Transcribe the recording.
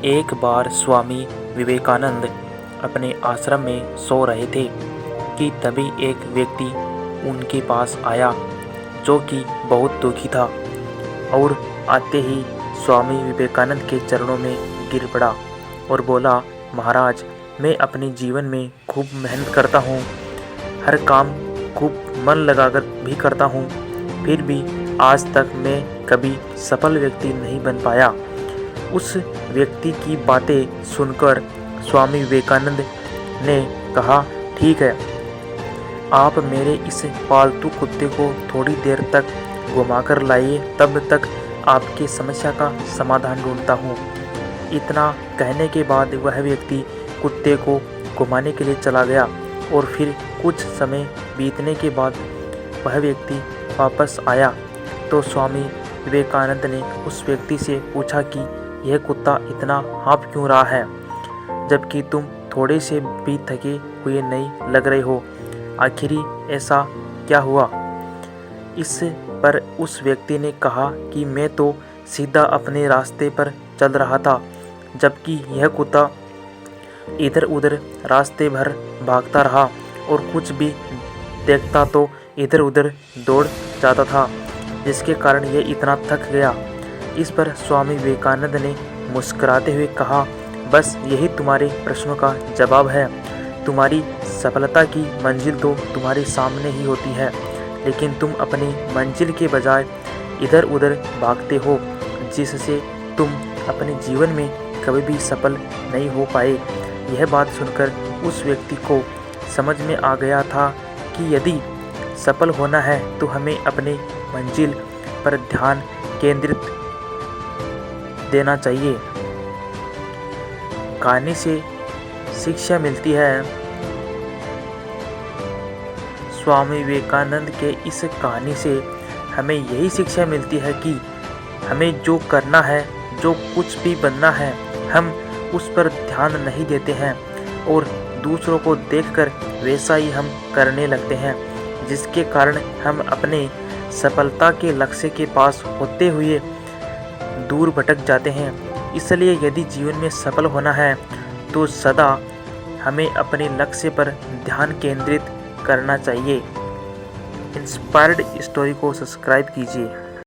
एक बार स्वामी विवेकानंद अपने आश्रम में सो रहे थे कि तभी एक व्यक्ति उनके पास आया जो कि बहुत दुखी था और आते ही स्वामी विवेकानंद के चरणों में गिर पड़ा और बोला, महाराज, मैं अपने जीवन में खूब मेहनत करता हूँ, हर काम खूब मन लगाकर भी करता हूँ, फिर भी आज तक मैं कभी सफल व्यक्ति नहीं बन पाया। उस व्यक्ति की बातें सुनकर स्वामी विवेकानंद ने कहा, ठीक है, आप मेरे इस पालतू कुत्ते को थोड़ी देर तक घुमाकर लाइए, तब तक आपकी समस्या का समाधान ढूंढता हूँ। इतना कहने के बाद वह व्यक्ति कुत्ते को घुमाने के लिए चला गया और फिर कुछ समय बीतने के बाद वह व्यक्ति वापस आया तो स्वामी विवेकानंद ने उस व्यक्ति से पूछा कि यह कुत्ता इतना हाँफ क्यों रहा है, जबकि तुम थोड़े से भी थके हुए नहीं लग रहे हो, आखिर ऐसा क्या हुआ। इस पर उस व्यक्ति ने कहा कि मैं तो सीधा अपने रास्ते पर चल रहा था, जबकि यह कुत्ता इधर उधर रास्ते भर भागता रहा और कुछ भी देखता तो इधर उधर दौड़ जाता था, जिसके कारण यह इतना थक गया। इस पर स्वामी विवेकानंद ने मुस्कुराते हुए कहा, बस यही तुम्हारे प्रश्नों का जवाब है। तुम्हारी सफलता की मंजिल तो तुम्हारे सामने ही होती है, लेकिन तुम अपनी मंजिल के बजाय इधर उधर भागते हो, जिससे तुम अपने जीवन में कभी भी सफल नहीं हो पाए। यह बात सुनकर उस व्यक्ति को समझ में आ गया था कि यदि सफल होना है तो हमें अपने मंजिल पर ध्यान केंद्रित देना चाहिए। कहानी से शिक्षा मिलती है। स्वामी विवेकानंद के इस कहानी से हमें यही शिक्षा मिलती है कि हमें जो करना है, जो कुछ भी बनना है, हम उस पर ध्यान नहीं देते हैं और दूसरों को देखकर वैसा ही हम करने लगते हैं, जिसके कारण हम अपने सफलता के लक्ष्य के पास होते हुए दूर भटक जाते हैं। इसलिए यदि जीवन में सफल होना है तो सदा हमें अपने लक्ष्य पर ध्यान केंद्रित करना चाहिए। इंस्पायर्ड स्टोरी को सब्सक्राइब कीजिए।